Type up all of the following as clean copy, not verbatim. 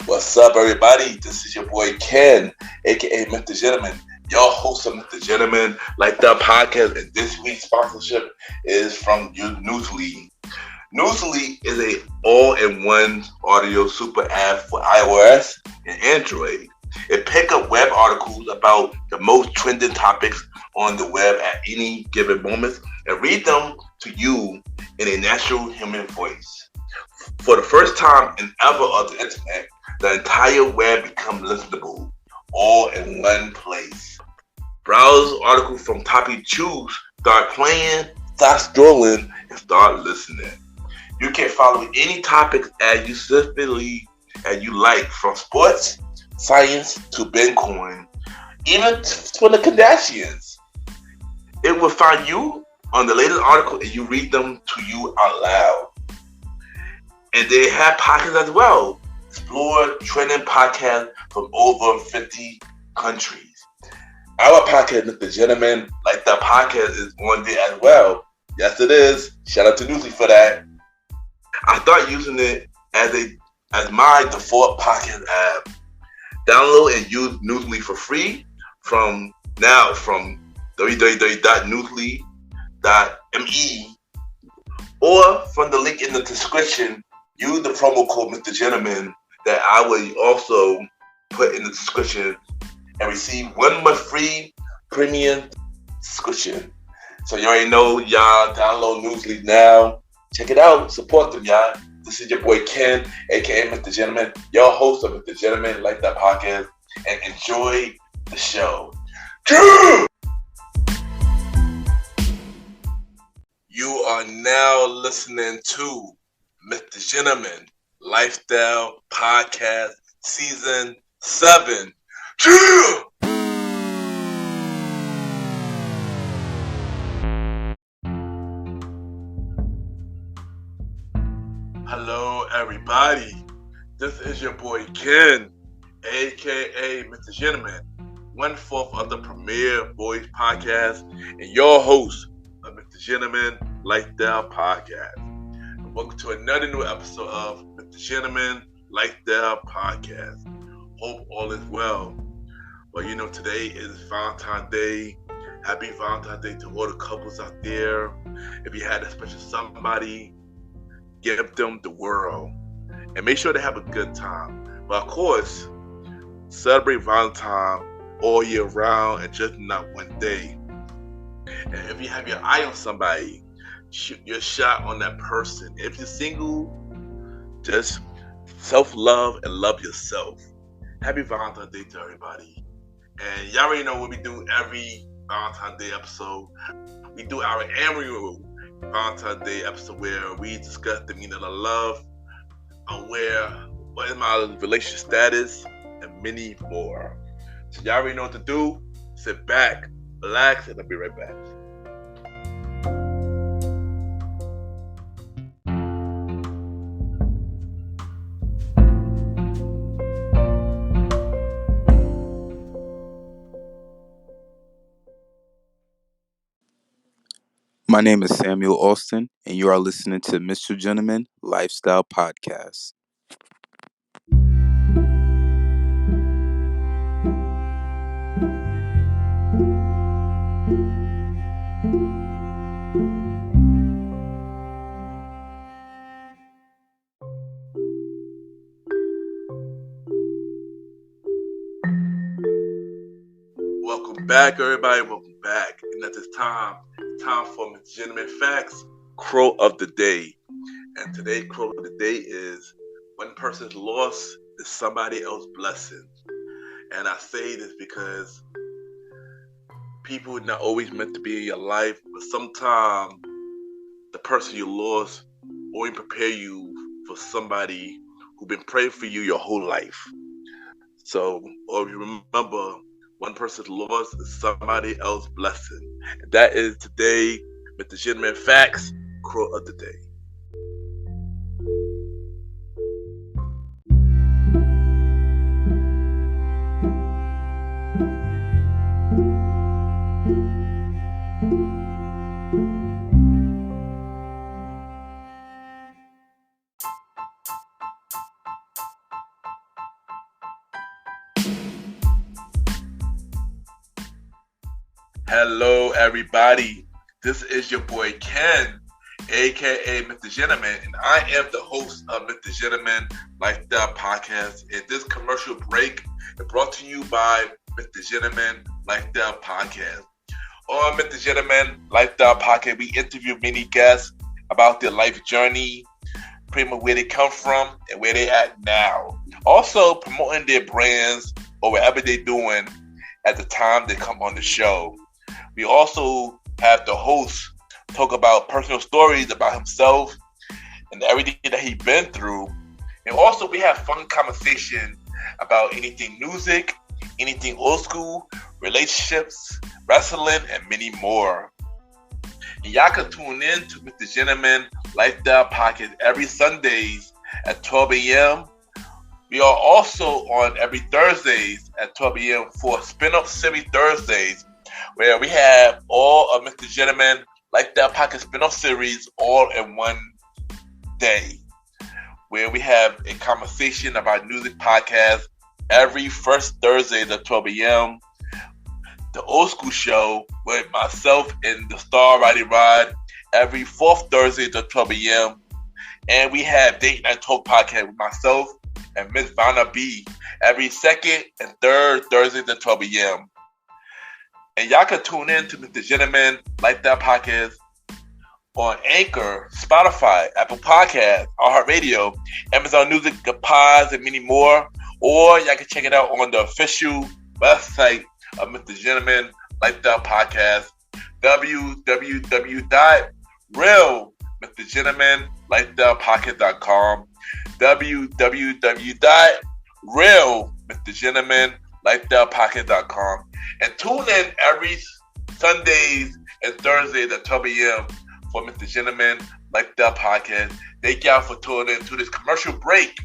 What's up, everybody? This is your boy Ken, aka Mr. Gentleman, your host of Mr. Gentleman Like That podcast. And this week's sponsorship is from Newsly. Newsly is a all-in-one audio super app for iOS and Android. It picks up web articles about the most trending topics on the web at any given moment and read them to you in a natural human voice. For the first time in ever on the internet, the entire web becomes listenable, all in one place. Browse articles from topic choose, start playing, start scrolling, and start listening. You can follow any topic as you specifically as you like, from sports, science to Bitcoin, even for the Kardashians. It will find you on the latest article and you read them to you out loud. And they have podcasts as well. Explore trending podcasts from over 50 countries. Our podcast, Mr. Gentleman Like That podcast, is on there as well. Yes, it is. Shout out to Newsly for that. I started using it as my default podcast app. Download and use Newsly for free from www.newsly.me or from the link in the description. Use the promo code Mr. Gentleman that I will also put in the description and receive 1 month free premium subscription. So you already know, y'all, download Newsly now. Check it out. Support them, y'all. This is your boy Ken, aka Mr. Gentleman, your host of Mr. Gentleman Like That podcast, and enjoy the show. You are now listening to Mr. Gentleman Lifestyle Podcast Season 7. Hello, everybody. This is your boy Ken, aka Mr. Gentleman, 1/4 of the premier voice podcast, and your host of Mr. Gentleman Lifestyle Podcast. And welcome to another new episode of Mr. Gentleman Lifestyle Podcast. Hope all is well. Well, you know, today is Valentine's Day. Happy Valentine's Day to all the couples out there. If you had a special somebody, give them the world and make sure they have a good time. But of course, celebrate Valentine all year round and just not one day. And if you have your eye on somebody, shoot your shot on that person. If you're single, just self-love and love yourself. Happy Valentine's Day to everybody. And y'all already know what we do every Valentine's Day episode. We do our annual Valentine's Day episode where we discuss the meaning of love, what is my relationship status, and many more. So y'all already know what to do. Sit back, relax, and I'll be right back. My name is Samuel Alston, and you are listening to Mr. Gentleman Lifestyle Podcast. Welcome back, everybody. Welcome back. And at this time, it's time for Mr. Gentleman Facts, Crow of the Day. And today's Crow of the Day is, one person's loss is somebody else's blessing. And I say this because people are not always meant to be in your life, but sometimes the person you lost only prepare you for somebody who's been praying for you your whole life. So, or you remember, one person's loss is somebody else's blessing. And that is today, Mr. Gentleman Facts, Crow of the Day. everybody. This is your boy Ken, aka Mr. Gentleman, and I am the host of Mr. Gentleman Lifestyle Podcast. And this commercial break is brought to you by Mr. Gentleman Lifestyle Podcast. On Mr. Gentleman Lifestyle Podcast, we interview many guests about their life journey, pretty much where they come from and where they at now. Also promoting their brands or whatever they're doing at the time they come on the show. We also have the host talk about personal stories about himself and everything that he's been through. And also we have fun conversation about anything music, anything old school, relationships, wrestling, and many more. And y'all can tune in to Mr. Gentleman Lifestyle Podcast every Sundays at 12 a.m. We are also on every Thursdays at 12 a.m. for Spin-Off Series Thursdays, where we have all of Mr. Gentleman Lifestyle Podcast Spin-Off Series all in one day, where we have a conversation about music podcast every first Thursday at 12 a.m. The Old School Show with myself and the Star Ridey Rod every fourth Thursday at 12 a.m. And we have Date Night Talk Podcast with myself and Miss Vanna B every second and third Thursday at 12 a.m. And y'all can tune in to Mr. Gentleman Lifestyle Podcast on Anchor, Spotify, Apple Podcasts, iHeartRadio, Amazon Music, the Pods, and many more. Or y'all can check it out on the official website of Mr. Gentleman Lifestyle Podcast, www.realmrgentlemanlifestylepodcast.com, www.realmrgentlemanlifestylepodcast.com, and tune in every Sundays and Thursdays at 12 a.m. for Mr. Gentleman Lifestyle Podcast. Thank y'all for tuning in to this commercial break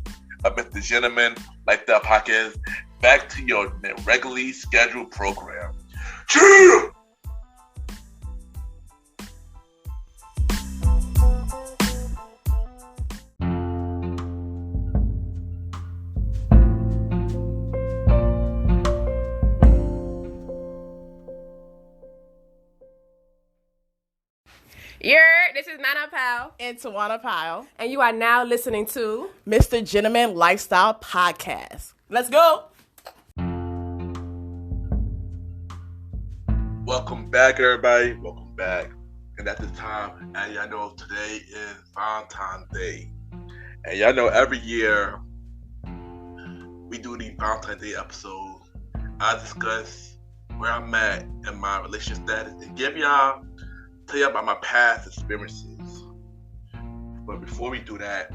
of Mr. Gentleman Lifestyle Podcast. Back to your regularly scheduled program. Cheers! This is Nana Powell and Tawana Powell, and you are now listening to Mr. Gentleman Lifestyle Podcast. Let's go. Welcome back, everybody. Welcome back. And at this time, and y'all know today is Valentine's Day. And y'all know every year we do the Valentine's Day episode. I discuss where I'm at in my relationship status and tell you about my past experiences. But before we do that,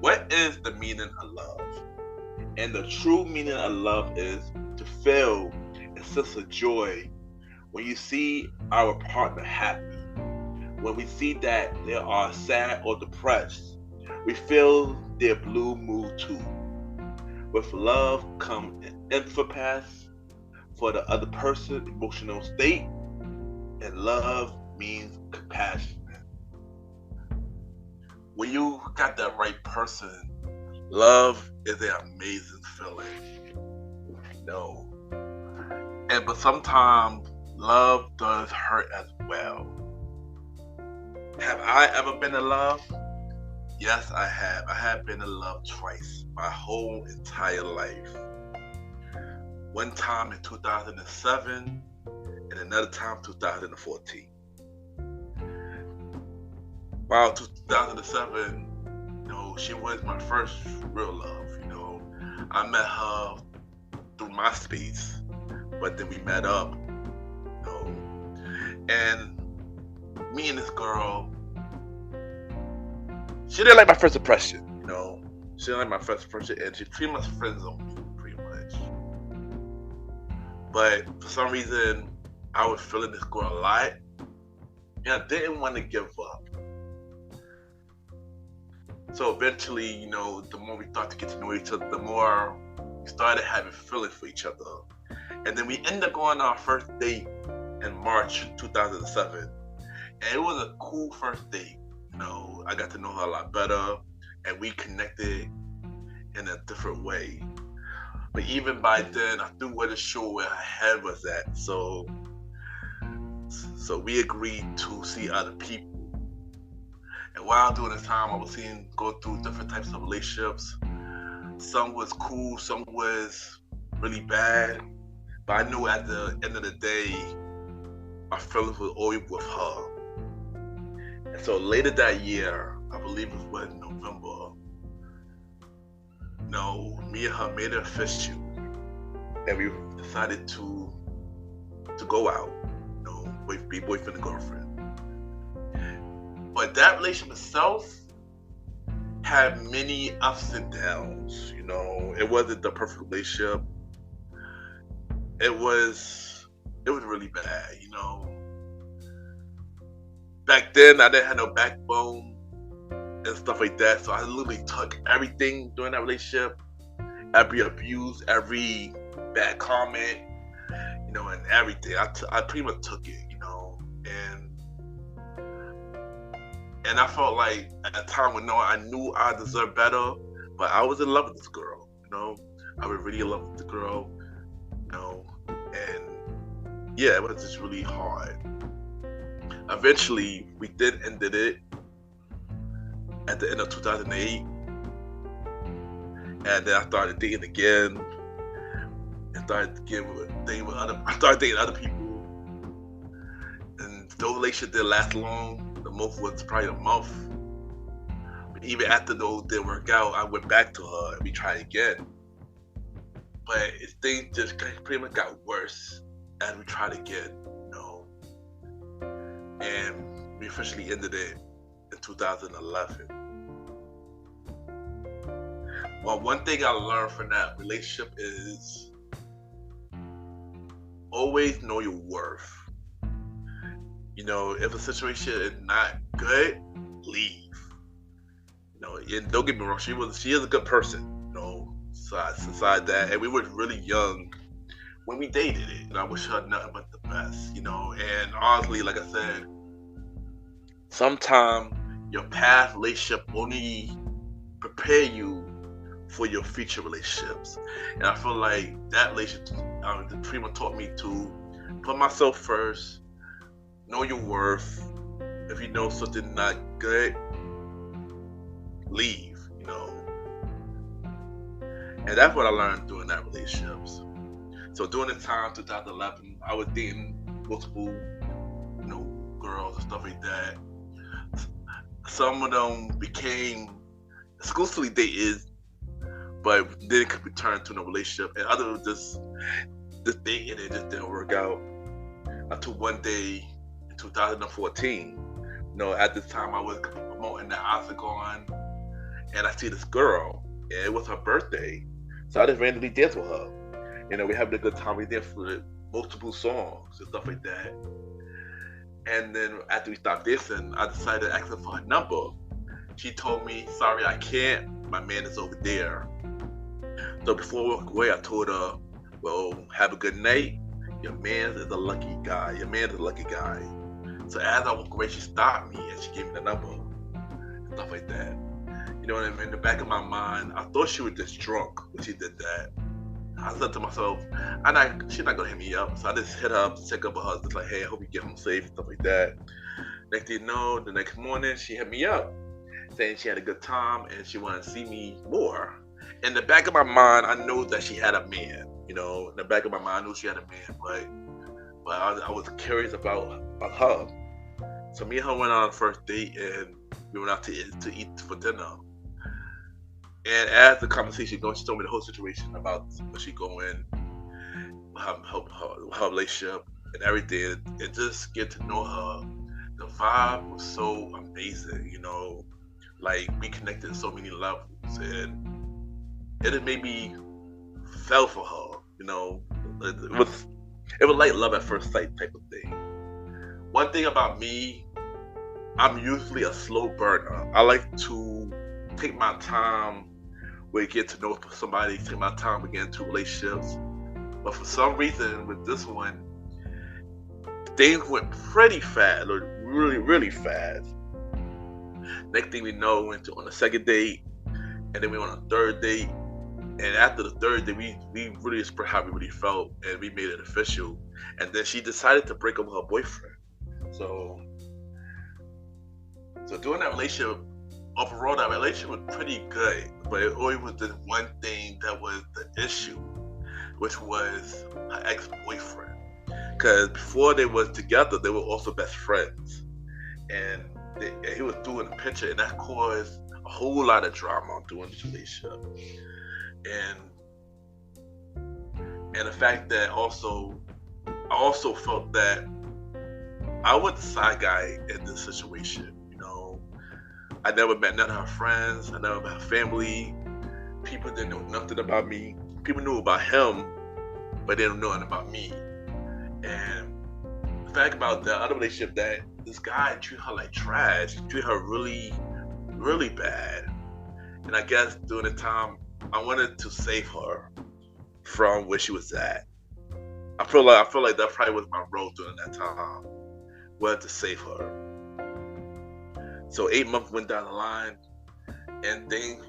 what is the meaning of love? And the true meaning of love is to feel a sense of joy when you see our partner happy. When we see that they are sad or depressed, we feel their blue mood too. With love comes an emphasis for the other person's emotional state, and love means compassion. When you got that right person, love is an amazing feeling. But sometimes love does hurt as well. Have I ever been in love? Yes, I have. I have been in love twice, my whole entire life. One time in 2007, and another time 2014. Wow, 2007, she was my first real love, I met her through MySpace, but then we met up, and me and this girl, she didn't like my first impression, she didn't like my first impression, and she pretty much friend-zoned me, pretty much. But for some reason, I was feeling this girl a lot, and I didn't want to give up. So eventually, the more we started to get to know each other, the more we started having feelings for each other. And then we ended up going on our first date in March 2007. And it was a cool first date. I got to know her a lot better, and we connected in a different way. But even by then, I still wasn't sure where her head was at. So So we agreed to see other people. And while during this time, I was go through different types of relationships. Some was cool, some was really bad. But I knew at the end of the day, my feelings were always with her. And so later that year, I believe it was November, me and her made it official. And we decided to go out, be boyfriend and girlfriend. But that relationship itself had many ups and downs. It wasn't the perfect relationship. It was really bad. Back then, I didn't have no backbone and stuff like that. So I literally took everything during that relationship, every abuse, every bad comment, and everything. I pretty much took it, and I felt like at the time when I knew I deserved better, but I was in love with this girl, I was really in love with the girl, and yeah, it was just really hard. Eventually, we ended it at the end of 2008, and then I started dating again. I started dating other people, and those relationships didn't last long. The most was probably a month. But even after those didn't work out, I went back to her and we tried again. But things just pretty much got worse as we tried again, and we officially ended it in 2011. Well, one thing I learned from that relationship is always know your worth. If a situation is not good, leave. And don't get me wrong, she is a good person. Aside that, and we were really young when we dated it, and I wish her nothing but the best. And honestly, like I said, sometimes your past relationship only prepare you for your future relationships. And I feel like that relationship, pretty much taught me to put myself first, know your worth. If you know something not good, leave, And that's what I learned during that relationships. So during the time, 2011, I was dating multiple, girls and stuff like that. Some of them became exclusively dated, but then it could be turned to a relationship, and others just dating and it just didn't work out. Until one day in 2014, at this time I was promoting the Octagon, and I see this girl, and it was her birthday, so I just randomly danced with her. We having a good time. We danced for multiple songs and stuff like that. And then after we stopped dancing, I decided to ask her for her number. She told me, "Sorry, I can't. My man is over there." So before we walked away, I told her, "Well, have a good night. Your man is a lucky guy. So as I walked away, she stopped me and she gave me the number and stuff like that. In the back of my mind, I thought she was just drunk when she did that. I said to myself, she's not gonna hit me up. So I just hit her up to check up with her, just like, "Hey, I hope you get home safe," stuff like that. Next thing you know, the next morning she hit me up saying she had a good time and she wanted to see me more. In the back of my mind, I knew that she had a man. In the back of my mind, I knew she had a man, but I was curious about her. So me and her went on a first date, and we went out to eat for dinner. And as the conversation going, she told me the whole situation about where she going, her relationship, and everything. And just get to know her. The vibe was so amazing, like we connected on so many levels, and it had made me fell for her. It was like love at first sight type of thing. One thing about me, I'm usually a slow burner. I like to take my time when I get to know somebody, take my time to get into relationships. But for some reason, with this one, things went pretty fast, or really, really fast. Next thing we know, we went on a second date, and then we went on a third date. And after the third day, we really expressed how we really felt, and we made it official. And then she decided to break up with her boyfriend. So during that relationship, overall, that relationship was pretty good, but it always was the one thing that was the issue, which was her ex-boyfriend. Because before they was together, they were also best friends, and he was doing a picture, and that caused a whole lot of drama during this relationship, and the fact that I also felt that I was the side guy in this situation. I never met none of her friends. I never met her family. People didn't know nothing about me. People knew about him, but they didn't know nothing about me. And the fact about the other relationship, that this guy treated her like trash, treated her really, really bad. And I guess during the time, I wanted to save her from where she was at. I feel like that probably was my role during that time, was to save her. So 8 months went down the line, and things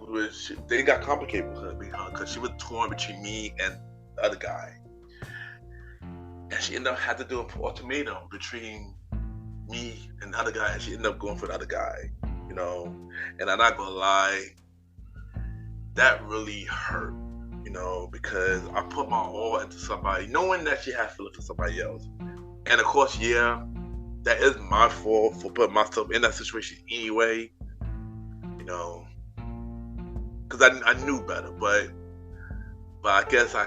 got complicated with her because she was torn between me and the other guy, and she ended up had to do an ultimatum between me and the other guy, and she ended up going for the other guy, And I'm not gonna lie, that really hurt, because I put my all into somebody, knowing that she had feelings for somebody else, and of course, yeah. That is my fault for putting myself in that situation anyway, because I knew better. But I guess I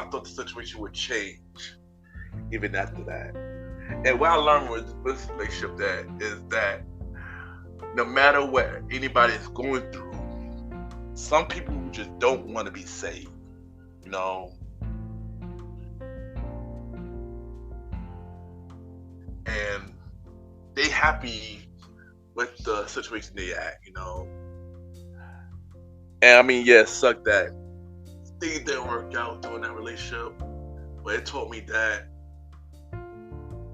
thought the situation would change even after that. And what I learned with this relationship is that no matter what anybody is going through, some people just don't want to be saved, And they happy with the situation they at, And I mean, yeah, it sucked that things didn't work out during that relationship, but it taught me that,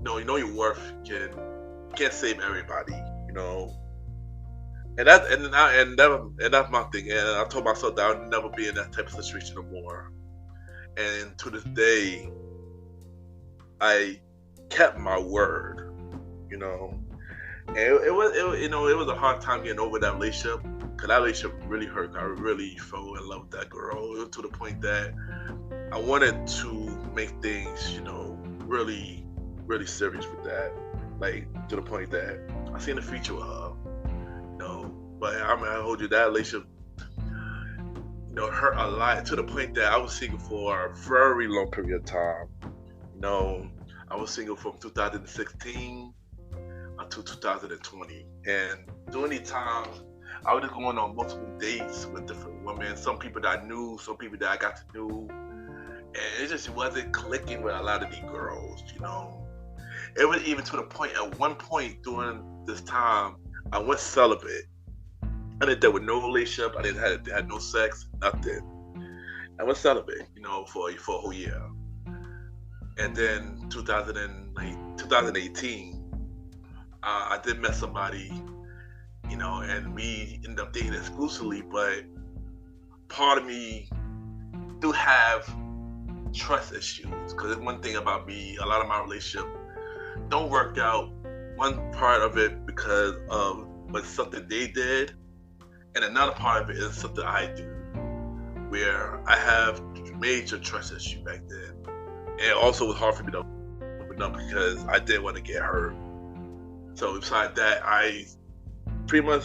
your worth can't save everybody, And that's my thing. And I told myself that I'll never be in that type of situation no more. And to this day, I kept my word, and it was a hard time getting over that relationship, because that relationship really hurt. I really fell in love with that girl. It was to the point that I wanted to make things, really, really serious with that, like to the point that I seen the future with her, But I hold you, that relationship, hurt a lot, to the point that I was single for a very long period of time, I was single from 2016 until 2020. And during these times, I was just going on multiple dates with different women. Some people that I knew, some people that I got to know. And it just wasn't clicking with a lot of these girls, It was even to the point, at one point during this time, I went celibate. I didn't deal with no relationship. I didn't had no sex, nothing. I went celibate, for a whole year. And then 2018, I did met somebody, and we ended up dating exclusively, but part of me do have trust issues, because one thing about me, a lot of my relationship don't work out. One part of it because of something they did, and another part of it is something I do, where I have major trust issues back then. And it also was hard for me to open up because I didn't want to get hurt. So besides that, I pretty much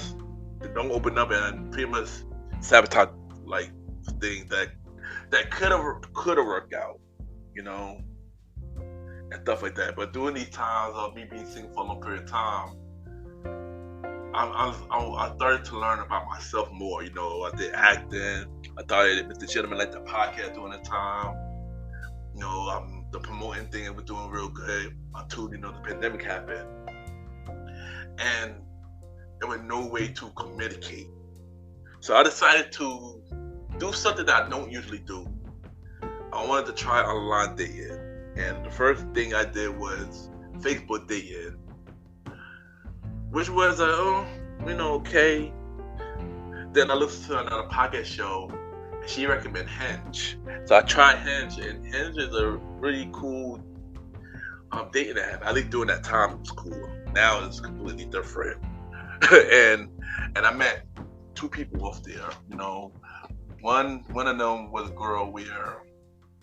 don't open up and pretty much sabotage like things that could have worked out, and stuff like that. But during these times of me being single for a long period of time, I started to learn about myself more. I did acting. I started Mr. Gentleman like the podcast during the time. The promoting thing was doing real good until the pandemic happened, and there was no way to communicate. So I decided to do something that I don't usually do. I wanted to try online dating, and the first thing I did was Facebook dating, which was okay. Then I listened to another podcast show, She recommended Hinge. So I tried Hinge, and Hinge is a really cool dating app. At least during that time it was cool. Now it's completely different. and I met two people off there. One of them was a girl where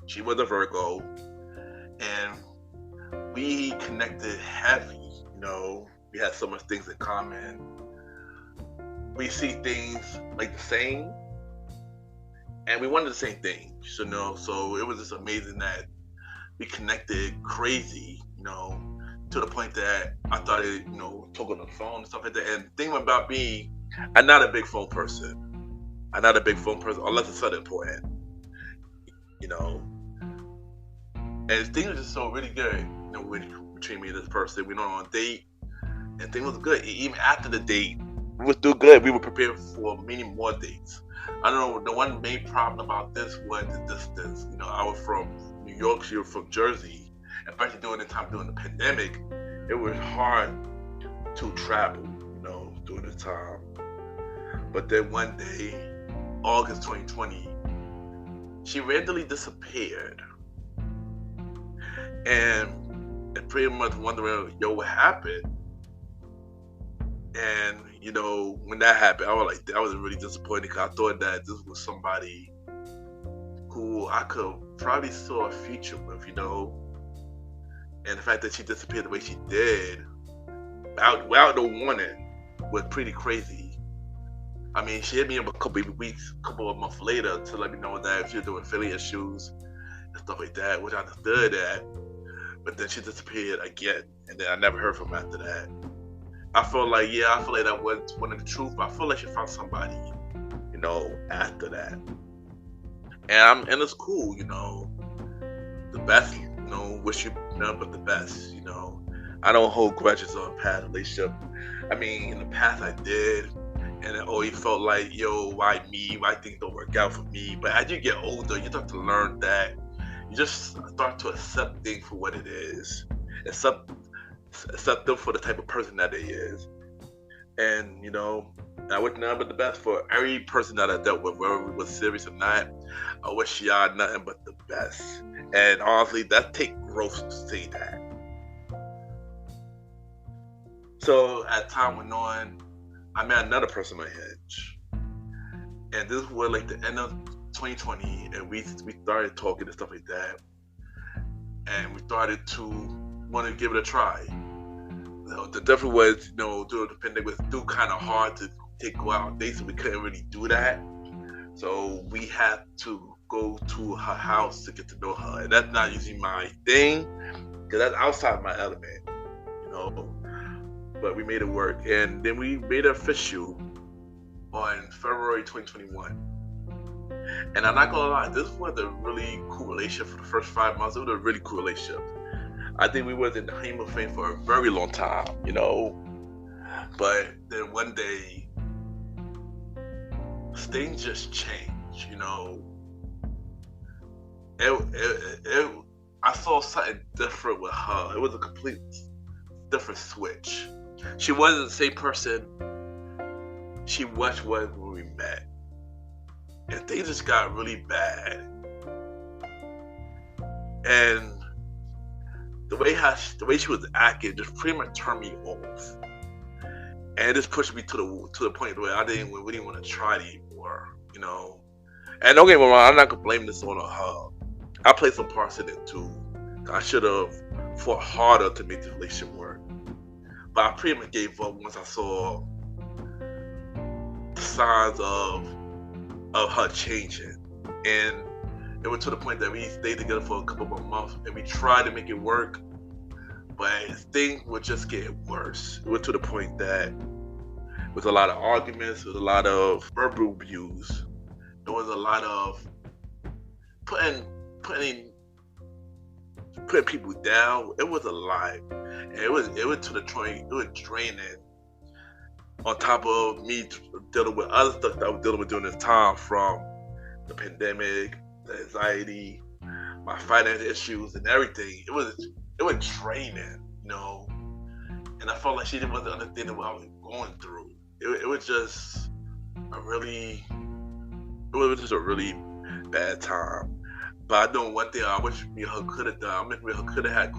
she was a Virgo, and we connected heavy. We had so much things in common. We see things like the same, and we wanted the same thing. So it was just amazing that we connected crazy. To the point that I started, talking on the phone and stuff like that. And the thing about me, I'm not a big phone person. Unless it's something important. And things were just so really good, between me and this person. We went on a date, and things was good. Even after the date, we were still good. We were prepared for many more dates. I don't know, the one main problem about this was the distance. I was from New York, she was from Jersey. Especially during the pandemic, it was hard to travel, during the time. But then one day, August 2020, she randomly disappeared. And pretty much wondering, what happened? And, when that happened, I was really disappointed because I thought that this was somebody who I could probably saw a future with, And the fact that she disappeared the way she did, without no warning, was pretty crazy. I mean, she hit me up a couple of months later to let me know that she was doing Philly issues and stuff like that, which I understood that. But then she disappeared again, and then I never heard from her after that. I feel like that was one of the truth, but I feel like she found somebody, after that. And it's cool, the best, wish you none but the best, I don't hold grudges on past relationship. I mean, in the past I did, and it always felt like, why me? Why things don't work out for me? But as you get older, you start to learn that you just start to accept things for what it is. Accept them for the type of person that they is. And, I wish nothing but the best for every person that I dealt with, whether it was serious or not. I wish y'all nothing but the best. And honestly, that takes growth to say that. So as time went on, I met another person on Hinge. And this was like the end of 2020, and we started talking and stuff like that. And we started to want to give it a try. The difference was, during the pandemic, it was still kind of hard to go out on dates, so we couldn't really do that. So we had to go to her house to get to know her, and that's not usually my thing, because that's outside my element, But we made it work, and then we made it official on February 2021. And I'm not gonna lie, this was a really cool relationship for the first 5 months. It was a really cool relationship. I think we was in the honeymoon phase for a very long time, But then one day, things just changed, I saw something different with her. It was a complete different switch. She wasn't the same person she was when we met. And things just got really bad. And the way she was acting just pretty much turned me off. And it just pushed me to the point where I didn't want to try it anymore, And don't get me wrong, I'm not gonna blame this on her. I played some parts in it too. I should have fought harder to make the relationship work. But I pretty much gave up once I saw the signs of her changing. And it was to the point that we stayed together for a couple more months and we tried to make it work, but things were just getting worse. It was to the point that with a lot of arguments, with a lot of verbal abuse, there was a lot of putting people down. It was a lot. And it was to the point, it was draining. On top of me dealing with other stuff that I was dealing with during this time, from the pandemic, the anxiety, my financial issues, and everything. It was draining, And I felt like she wasn't understanding what I was going through. It was just a really bad time. But I know one thing I wish me and her could have done. I wish me and her could have had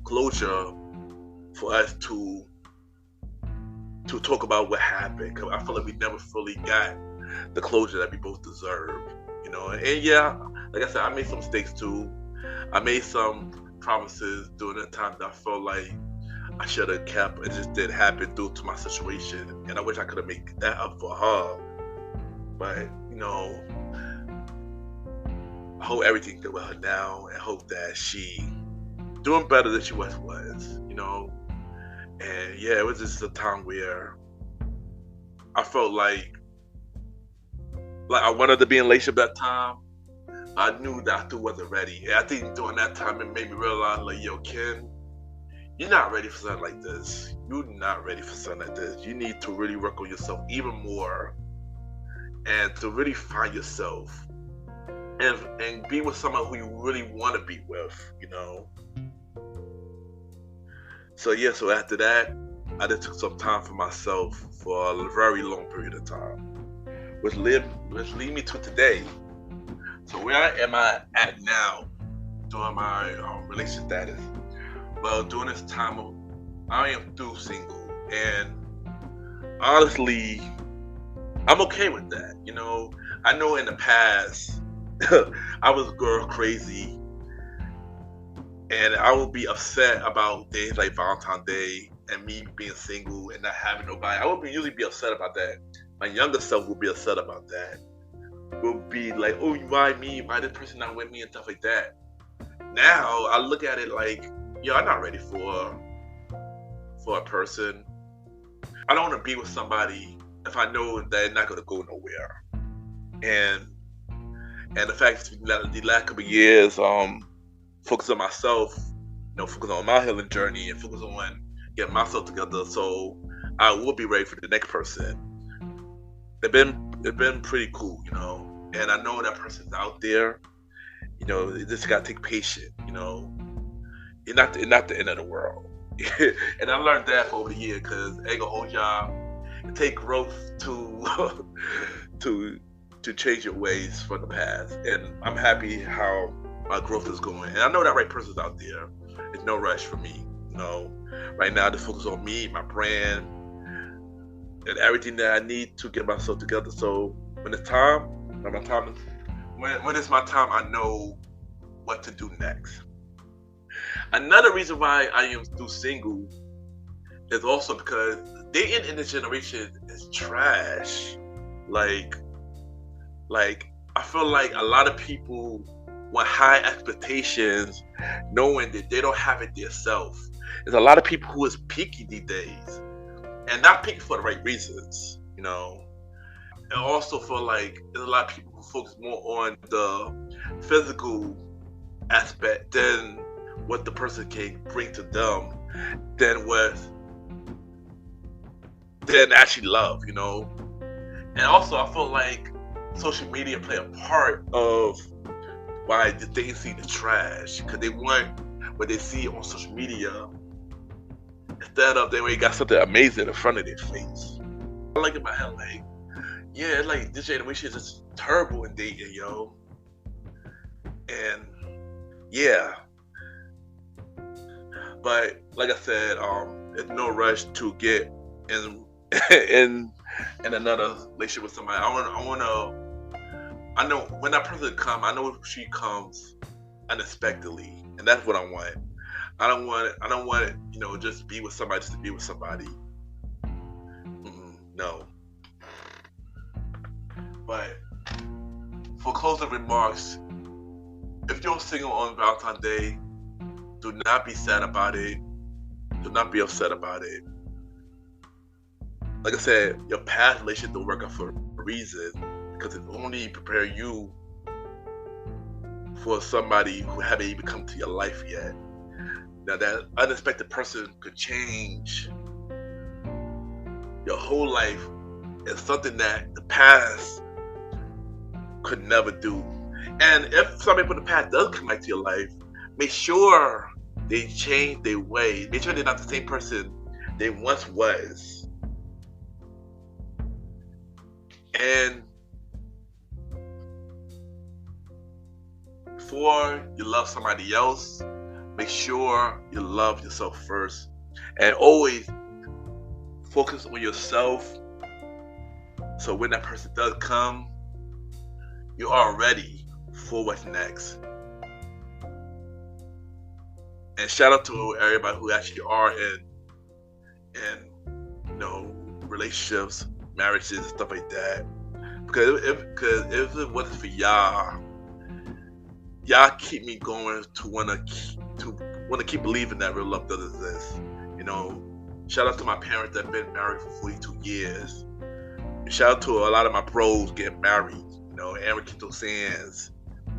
closure for us to talk about what happened. Cause I feel like we never fully got the closure that we both deserved. And yeah, like I said, I made some mistakes too. I made some promises during that time that I felt like I should have kept. It just didn't happen due to my situation, and I wish I could have made that up for her. But I hope everything good with her now, and hope that she doing better than she was. And yeah, it was just a time where I felt like I wanted to be in a relationship that time. I knew that I still wasn't ready. And I think during that time it made me realize, like, yo, Ken, you're not ready for something like this. You're not ready for something like this. You need to really work on yourself even more, and to really find yourself and be with someone who you really want to be with, So yeah, so after that, I just took some time for myself for a very long period of time, which lead me to today. So where am I at now during my relationship status? Well, during this time, I am still single, and honestly, I'm okay with that. I know in the past, I was girl crazy, and I would be upset about things like Valentine Day and me being single and not having nobody. I would usually be upset about that. My younger self would be upset about that. Would be like, oh, why me? Why this person not with me and stuff like that. Now I look at it like, yo, I'm not ready for a person. I don't want to be with somebody if I know that they're not going to go nowhere. And the fact that the last couple of years, focus on myself, focus on my healing journey, and focus on getting myself together, so I will be ready for the next person. It's been pretty cool, and I know that person's out there. You just gotta take patience. You're not the end of the world. And I learned that over the years, because I ain't gonna hold y'all. It takes growth to change your ways from the past, and I'm happy how my growth is going, and I know that right person's out there. There's no rush for me. Right now, to focus on me, my brand, and everything that I need to get myself together. So when it's time, when it's my time, I know what to do next. Another reason why I am still single is also because dating in this generation is trash. Like I feel like a lot of people want high expectations, knowing that they don't have it themselves. There's a lot of people who is picky these days, and not picky for the right reasons, And also feel like there's a lot of people who focus more on the physical aspect than what the person can bring to them, than actually love, And also, I feel like social media play a part of why the dating scene is trash, because they want what they see on social media instead of they already got something amazing in front of their face. I like in my head, like, yeah, like this generation is just terrible in dating, And yeah, but like I said, there's no rush to get in another relationship with somebody. I know when that person comes, I know she comes unexpectedly, and that's what I want. I don't want it, just be with somebody just to be with somebody. No. But for closing remarks, if you're single on Valentine's Day, do not be sad about it. Do not be upset about it. Like I said, your past relationship don't work out for a reason, because it only prepare you for somebody who haven't even come to your life yet. Now, that unexpected person could change your whole life. It's something that the past could never do. And if somebody from the past does come back to your life, make sure they change their way. Make sure they're not the same person they once was. And before you love somebody else, make sure you love yourself first. And always focus on yourself. So when that person does come, you are ready for what's next. And shout out to everybody who actually are in relationships, marriages, and stuff like that. Because if it wasn't for y'all keep me going to want to keep believing that real love does exist. Shout out to my parents that have been married for 42 years. And shout out to a lot of my bros getting married. Aaron Kito Sands,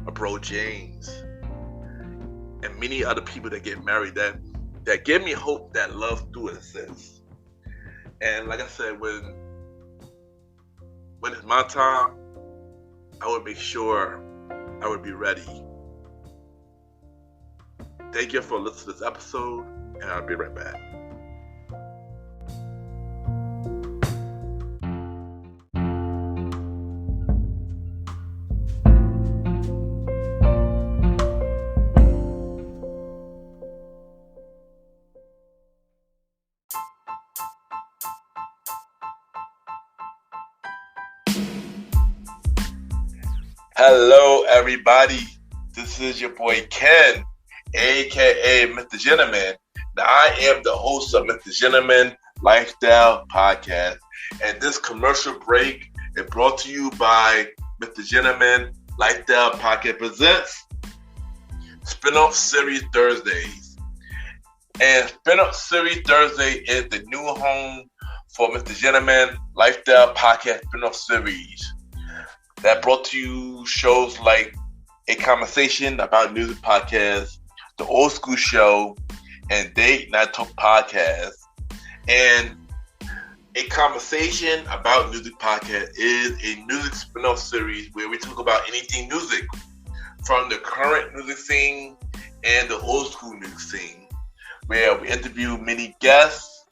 my bro James, and many other people that get married that give me hope that love do exist. And like I said, when it's my time, I would make sure I would be ready. Thank you for listening to this episode, and I'll be right back. Hello, everybody. This is your boy Ken, aka Mr. Gentleman. Now, I am the host of Mr. Gentleman Lifestyle Podcast, and this commercial break is brought to you by Mr. Gentleman Lifestyle Podcast presents Spin-off Series Thursdays. And Spin-off Series Thursday is the new home for Mr. Gentleman Lifestyle Podcast Spin-off Series. That brought to you shows like A Conversation About Music Podcast, The Old School Show, and Date Night Talk Podcast. And A Conversation About Music Podcast is a music spin-off series where we talk about anything music, from the current music scene and the old school music scene, where we interview many guests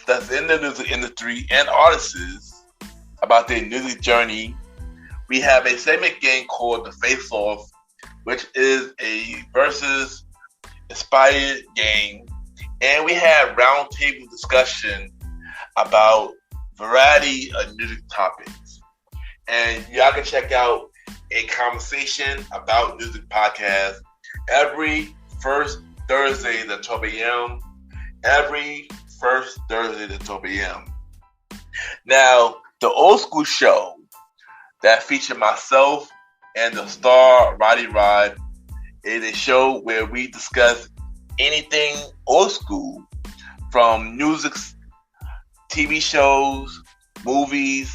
that's in the music industry and artists about their music journey. We have a segment game called The Face Off, which is a versus inspired game. And we have roundtable discussion about variety of music topics. And y'all can check out A Conversation About Music Podcast every first Thursday at 12 a.m. Every first Thursday at 12 a.m. Now, the Old School Show that featured myself and the star Roddy Rod is a show where we discuss anything old school, from music, TV shows, movies,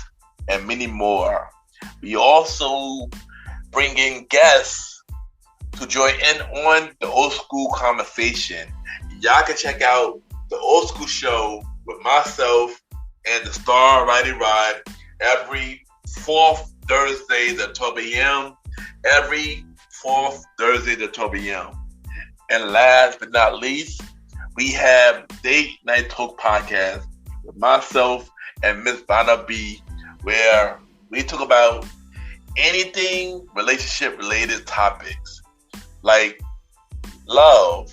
and many more. We also bring in guests to join in on the old school conversation. Y'all can check out the Old School Show with myself and the star Roddy Rod every fourth Thursday at 12 a.m. Every fourth Thursday at 12 a.m. And last but not least, we have Date Night Talk Podcast with myself and Miss Vanna B, where we talk about anything relationship related topics like love,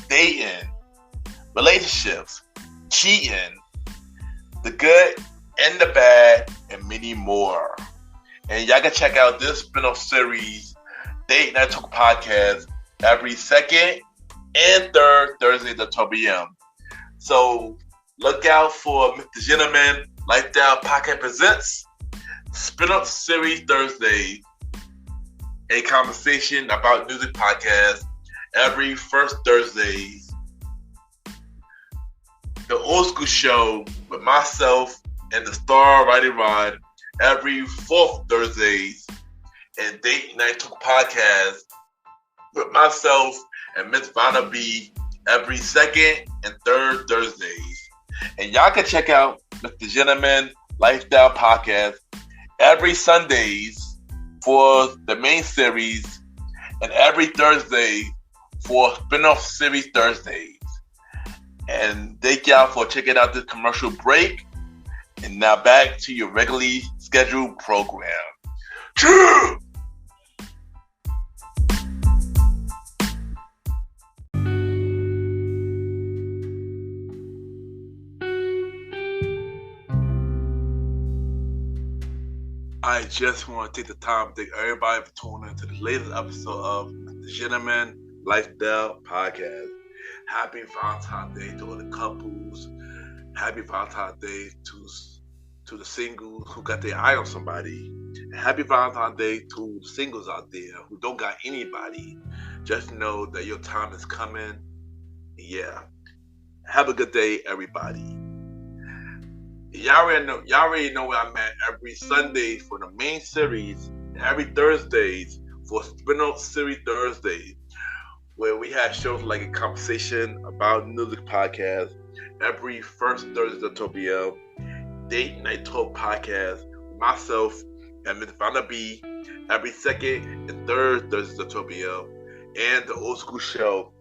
dating, relationships, cheating, the good and the bad, and many more. And y'all can check out this spin-off series, Date Night Talk Podcast, every second and third Thursday at 12 p.m. So look out for Mr. Gentleman Lifestyle Podcast presents Spin-off Series Thursday, A Conversation About Music Podcast every first Thursday. The Old School Show with myself and the star Roddy Rod every fourth Thursdays, and Date Night Talk Podcast with myself and Miss Vanna B every second and third Thursdays. And y'all can check out Mr. Gentleman Lifestyle Podcast every Sundays for the main series and every Thursday for spin-off series Thursdays. And thank y'all for checking out this commercial break. And now back to your regularly scheduled program. True. I just want to take the time to thank everybody for tuning in to the latest episode of the Gentleman Lifestyle Podcast. Happy Valentine's Day to all the couples. Happy Valentine's Day to the singles who got their eye on somebody. And happy Valentine's Day to the singles out there who don't got anybody. Just know that your time is coming. Yeah. Have a good day, everybody. Y'all already know where I'm at every Sunday for the main series, and every Thursdays for spin-off series Thursdays, where we have shows like a conversation about music podcast every first Thursday of 12 p.m. Date Night Talk podcast with myself and Ms. Vanna B every second and third Thursday of 12 p.m. and the Old School Show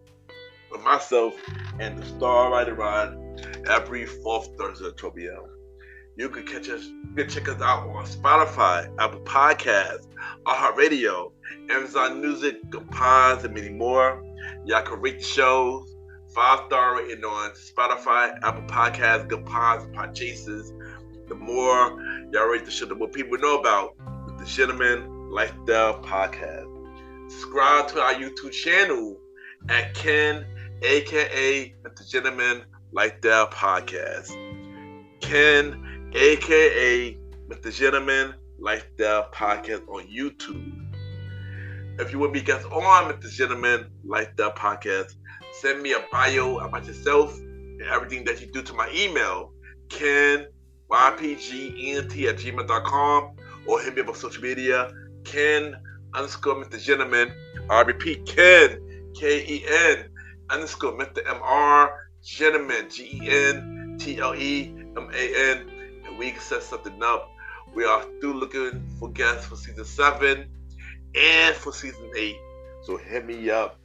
with myself and the Star Rider Ride every fourth Thursday of 12 p.m. You can check us out on Spotify, Apple Podcasts, iHeartRadio, Amazon Music, Pods, and many more. Y'all can rate the shows 5-star rating on Spotify, Apple Podcasts, Good Pods, Podchases. The more y'all rate the show, the more people know about the Gentleman Lifestyle Podcast. Subscribe to our YouTube channel at Ken, aka the Gentleman Lifestyle Podcast. Ken, aka Mr. Gentleman Lifestyle Podcast on YouTube. If you want me to guest on Mr. Gentleman Lifestyle Podcast, send me a bio about yourself and everything that you do to my email, kenypgent@gmail.com, or hit me up on social media, Ken_Mr. Gentleman. I repeat, Ken, Ken _Mr. Mr. Gentleman, GENTLEMAN. We can set something up. We are still looking for guests for season 7 and for season 8. So hit me up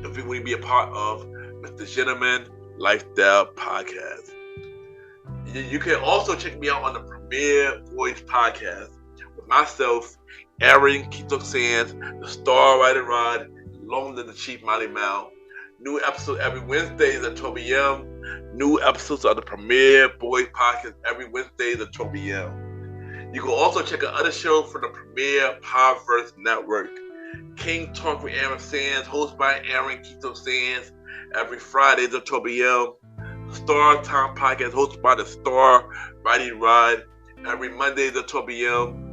if you want to be a part of Mr. Gentleman Lifestyle Podcast. You can also check me out on the Premier Voice Podcast with myself, Aaron Keto Sands, the Star Rider Rod, Long Live the Chief Molly Mal. New episode every Wednesday at 12 p.m. New episodes of the Premier Boys Podcast every Wednesday at 12 p.m. You can also check out other shows from the Premier Podverse Network. King Talk with Aaron Sands, hosted by Aaron Keto Sands, every Friday at 12 p.m. Star Time Podcast, hosted by the Star Riding Ride, every Monday at 12 p.m.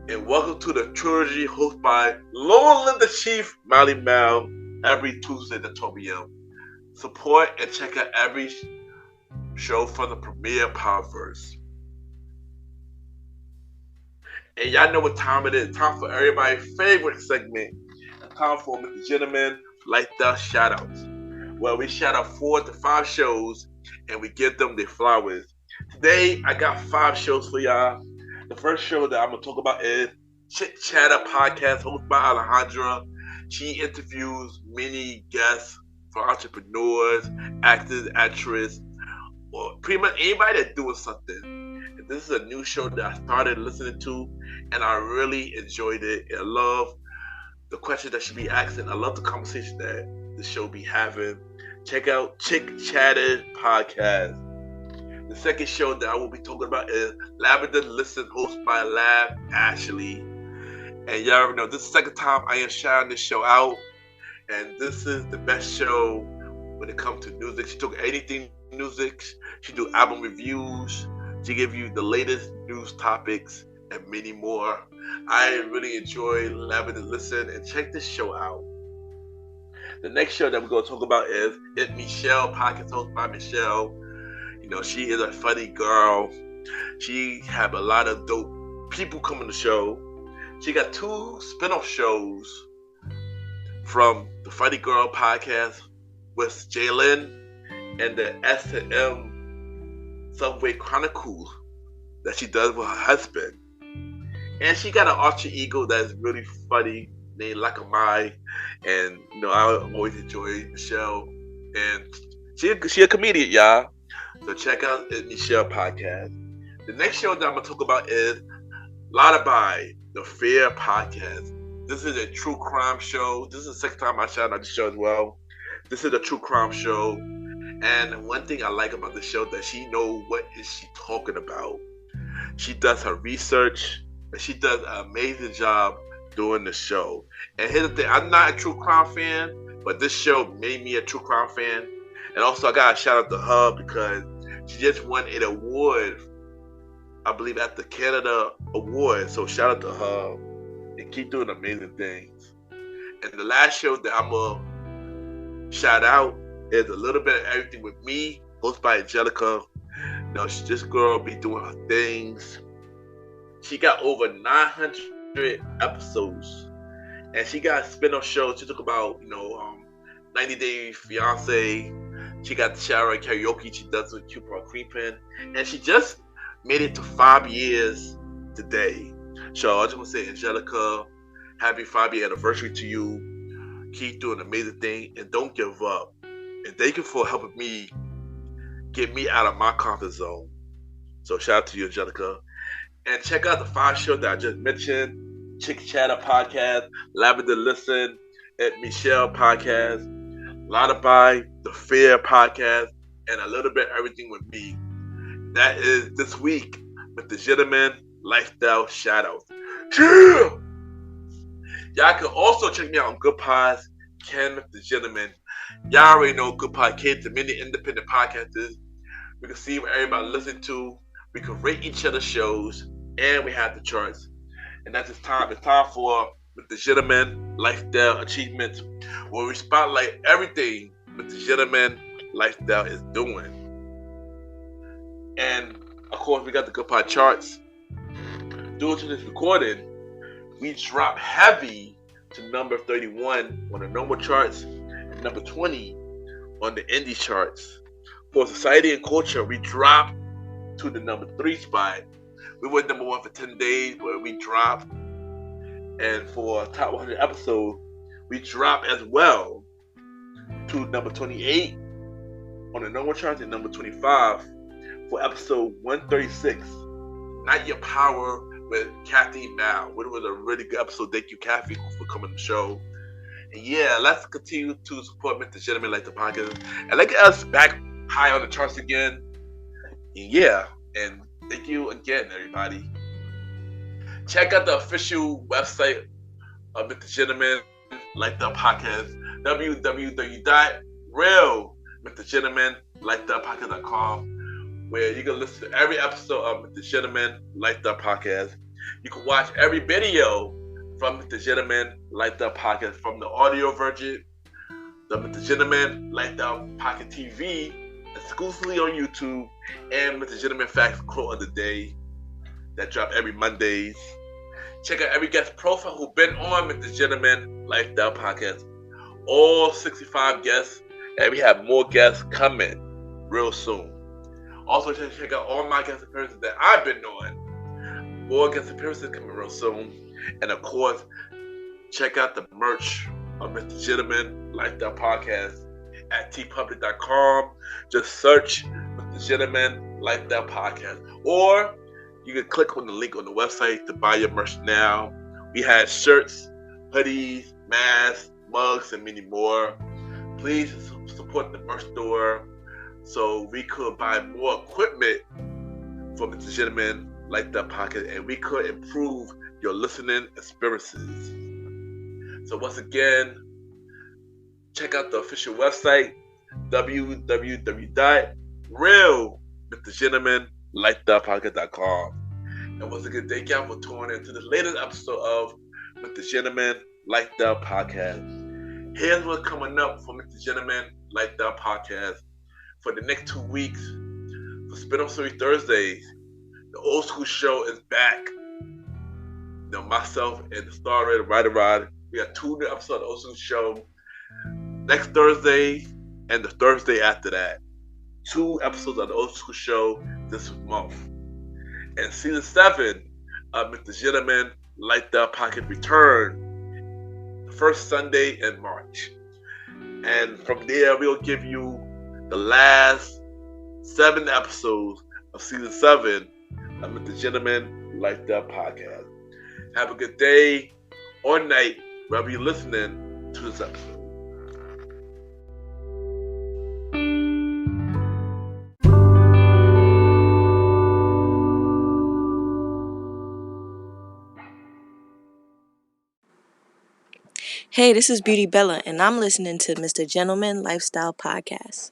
And Welcome to the Trilogy, hosted by Long Live the Chief Molly Mal, every Tuesday at 12 p.m. Support and check out every show from the Premier Podverse. And y'all know what time it is. Time for everybody's favorite segment. It's time for Mr. Gentleman Lifestyle Shoutouts, where we shout out 4 to 5 shows and we give them their flowers. Today, I got 5 shows for y'all. The first show that I'm going to talk about is Chit Chatter Podcast, hosted by Alejandra. She interviews many guests for entrepreneurs, actors, actresses, or pretty much anybody that's doing something. And this is a new show that I started listening to, and I really enjoyed it. And I love the questions that she be asking. I love the conversation that the show be having. Check out Chick Chatter Podcast. The second show that I will be talking about is Lavender Listen, hosted by Lab Ashley. And y'all already know this is the second time I am shouting this show out. And this is the best show when it comes to music. She took anything music. She do album reviews. She give you the latest news topics and many more. I really enjoy Lavender Listen, and check this show out. The next show that we're going to talk about is It's Michelle Podcast, hosted by Michelle. You know, she is a funny girl. She have a lot of dope people come on the show. She got 2 spin-off shows from the Funny Girl Podcast with Jalen and the S&M Subway Chronicles that she does with her husband. And she got an alter ego that is really funny named Lakamai. And, you know, I always enjoy Michelle. And she a comedian, y'all. So check out the Michelle Podcast. The next show that I'm going to talk about is Lullaby, the Fair Podcast. This is a true crime show. This is the second time I shout out the show as well. This is a true crime show. And one thing I like about the show that she know what is she talking about. She does her research, and she does an amazing job doing the show. And here's the thing, I'm not a true crime fan, but this show made me a true crime fan. And also I got to shout out to her because she just won an award, I believe, at the Canada Award. So shout out to her and keep doing amazing things. And the last show that I'm going to shout out is A Little Bit of Everything with Me, hosted by Angelica. This girl be doing her things. She got over 900 episodes. And she got spin-off shows. She talk about, 90 Day Fiance. She got the shower karaoke she does with Cupid Creepin'. And she just made it to 5 years today. So I just want to say, Angelica, happy 5-year anniversary to you. Keep doing an amazing thing and don't give up. And thank you for helping me get me out of my comfort zone. So shout out to you, Angelica. And check out the 5 shows that I just mentioned. Chick Chatter Podcast, Lavender Listen, at Michelle Podcast, Lullaby, The Fair Podcast, and A Little Bit Everything with Me. That is this week with the Gentleman Lifestyle Shoutouts. Yeah! Y'all can also check me out on Good Pods, Ken with the Gentleman. Y'all already know Good Pod Kids and many independent podcasters. We can see what everybody listens to. We can rate each other's shows, and we have the charts. And that's it's time. It's time for with the Gentleman Lifestyle Achievements, where we spotlight everything with the Gentleman Lifestyle is doing. And of course, we got the Good Pod charts. Due to this recording, we drop heavy to number 31 on the normal charts and number 20 on the indie charts. For Society and Culture, we dropped to the number 3 spot. We went number 1 for 10 days, but we dropped. And for Top 100 episode, we dropped as well to number 28 on the normal charts and number 25 for episode 136, Not Your Power with Kathy Mao. It was a really good episode. Thank you, Kathy, for coming to the show. And yeah, let's continue to support Mr. Gentleman like the podcast. And let's get us back high on the charts again. And yeah, and thank you again, everybody. Check out the official website of Mr. Gentleman like the podcast, www.realmrgentlemanlikethepodcast.com, where you can listen to every episode of Mr. Gentleman Like the Podcast. You can watch every video from Mr. Gentleman Like the Podcast, from the audio version, the Mr. Gentleman Like the Podcast TV, exclusively on YouTube, and Mr. Gentleman Facts Quote of the Day that drop every Mondays. Check out every guest profile who's been on Mr. Gentleman Like the Podcast. All 65 guests, and we have more guests coming real soon. Also, check out all my guest appearances that I've been on. More guest appearances coming real soon. And of course, check out the merch of Mr. Gentleman Like the Podcast at tpublic.com. Just search Mr. Gentleman Like the Podcast. Or you can click on the link on the website to buy your merch now. We have shirts, hoodies, masks, mugs, and many more. Please support the merch store so we could buy more equipment for Mr. Gentleman Like the Podcast, and we could improve your listening experiences. So once again, check out the official website, www.realmrgentlemanlikethepodcast.com. And once again, thank y'all for tuning in to this latest episode of Mr. Gentleman Like the Podcast. Here's what's coming up for Mr. Gentleman Like the Podcast for the next 2 weeks. For Spin-off Series Thursdays, the old school show is back. Myself and the star Ryder Rod. We got 2 new episodes of the old school show next Thursday and the Thursday after that. 2 episodes of the old school show this month. And season 7 of Mr. Gentleman Like the Podcast return the first Sunday in March. And from there, we'll give you the last 7 episodes of season 7 of Mr. Gentleman Like the Podcast. Have a good day or night, wherever you're listening to this episode. Hey, this is Beauty Bella, and I'm listening to Mr. Gentleman Lifestyle Podcast.